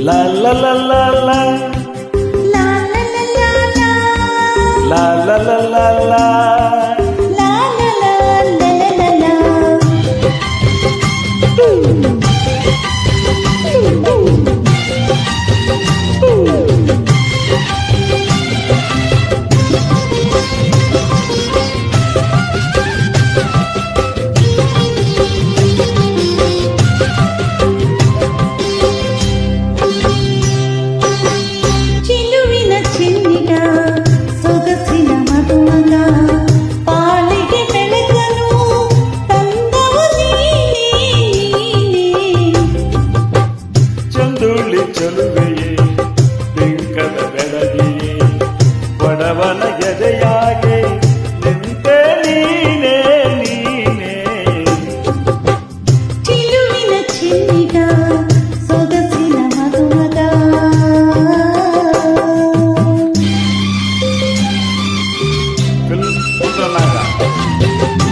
La la la la la La la la la la la la la la la La la la la la la ಚಿಲುವಿನ ಚಿನ್ನಿಗ ಸೊಗಸಿನ ಮಧುಮಗ ಪಾಲಿಗೆ ಬೆಳಕನು ತಂದವ ನೀನೇ ಚಂದುಳ್ಳಿ ಚಲುವೆಯೇ ಬಿಂಕದ ಬೆಳಗಿಯೇ ಬಡವನ ಗೆದೆಯಾಗೆ ನಿಂತೆ ನೀನೇ ನೀನೇ ಚಿಲುವಿನ ಚಿನ್ನಿಗ ಸೊಗಸಿನ ಮಧುಮಗ film ಚಿತ್ರನಾಗ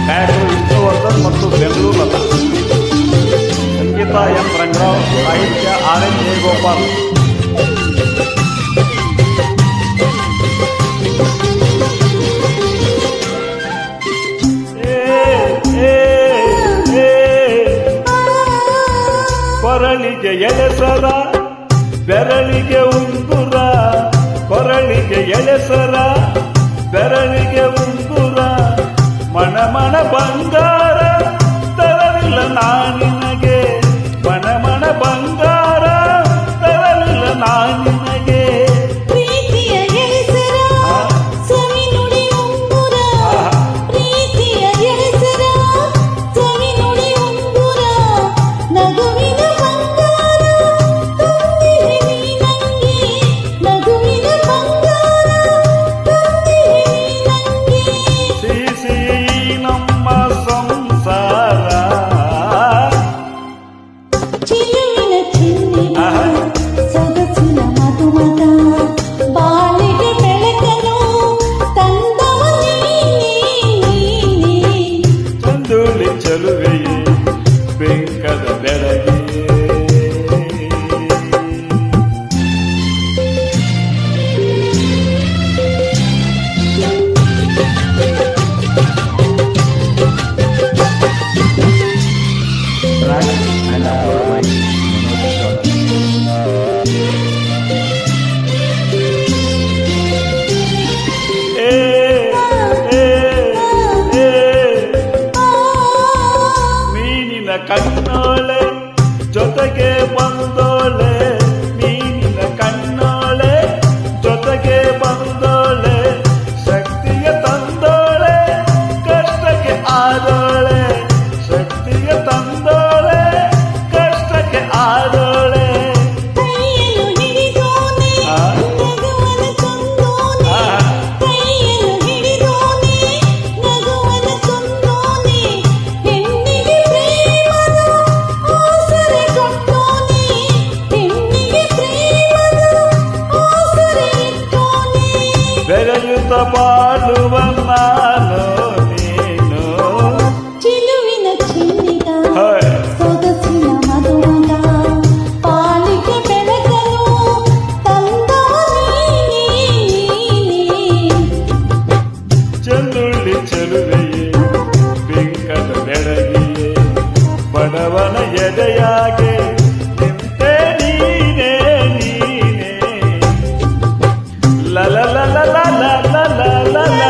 director Vishnuvardhan ಮತ್ತು ಬೆಂಗಳೂರು ಲತಾ ಸಂಗೀತ M Ranga Rao ಸಾಹಿತ್ಯ ಆರ್ ಎನ್ ಜಯಗೋಪಾಲ್ ಕೊರಳಿಗೆ ಎಳೆಸರ ಬೆರಳಿಗೆ ಉಂಗುರ ಕೊರಳಿಗೆ ಎಳೆಸರ ಬೆರಳಿಗೆ ಉಂಗುರ ಮಣ ಮಣ ಬಂಗಾರ ತರಲಿಲ್ಲ ನಾನಿನಗೆ ಮಣ ಮಣ ಬಂಗಾರ ತರಲಿಲ್ಲ ನಾನಿನಗೆ ಪ್ರೀತಿಯ ಹೆಸರ ಸವಿ ನುಡಿ ಉಂಗುರ ಪ್ರೀತಿಯ ಹೆಸರ ಸವಿ ನುಡಿ ಉಂಗುರ ನಗುವಿನ ಬಂಗಾರ ತಂದಿರೆ ನೀ ನಂಗೆ ನಗುವಿನ ಬಂಗಾರ ತಂದಿರೆ ನೀ ನಂಗೆ ಸಿಹಿ ನಮ್ಮ ಸಂಸಾರ ಚಿಲುವಿನ ಚಿನ್ನಿಗ ಸೊಗಸಿನ ಮಧುಮಗ ಬಾಳಿಗೆ ಬೆಳಕನು ತಂದವ ನೀನೇ ಚಂದುಳ್ಳಿ ಚಲುವೆಯೇ ಬೆಂಕದ ಬೆಳಗಿಯೇ ಮೀನಿನ ಕಣ್ಣೋಳೆ ಜೊತೆಗೆ ಬಂದೋಳೆ ಮೀನಿನ ಕಣ್ಣೋಳೆ ಜೊತೆಗೆ ಬಂದೋಳೆ ಶಕ್ತಿಯ ತಂದೋಳೆ ಕಷ್ಟಕ್ಕೆ ಆದೋಳೆ ಶಕ್ತಿಯ ತಂದೋಳೆ ಕಷ್ಟಕ್ಕೆ ಆದೋಳೆ ಕೈಯನ್ನು ಹಿಡಿದೋನೆ ನಗುವನ ತಂದೋನೆ ಕೈಯನ್ನು ಹಿಡಿದೋನೆ ನಗುವನ ತಂದೋನೆ ಹೆಣ್ಣಿಗೆ ಪ್ರೇಮದ ಆಸರೆ ಕೊಟ್ಟೋನೆ ಹೆಣ್ಣಿಗೆ ಪ್ರೇಮದ ಆಸರೆ ಇಟ್ಟೋನೆ ಬೆರೆಯುತ್ತ ಬಾಳುವ ನಾನು ನೀನು ಚಿಲುವಿನ ಚಿನ್ನಿಗ ಹಾಯ್. ಸೊಗಸಿನ ಮಧುಮಗ ಪಾಲಿಗೆ ಬೆಳಕನು ತಂದವ ನೀನೇ ಚಂದುಳ್ಳಿ ಚಲುವೆಯೇ ಬೆಂಕದ ಬೆಳಗಿಯೇ ಬಡವನ ಎದೆಯಾಗೆ ನಿಂತೆ ನೀನೇ ನೀನೇ ಲ ಲ ಲ ಲ ಲ ಲ ಲ ಲ ಲ ಲ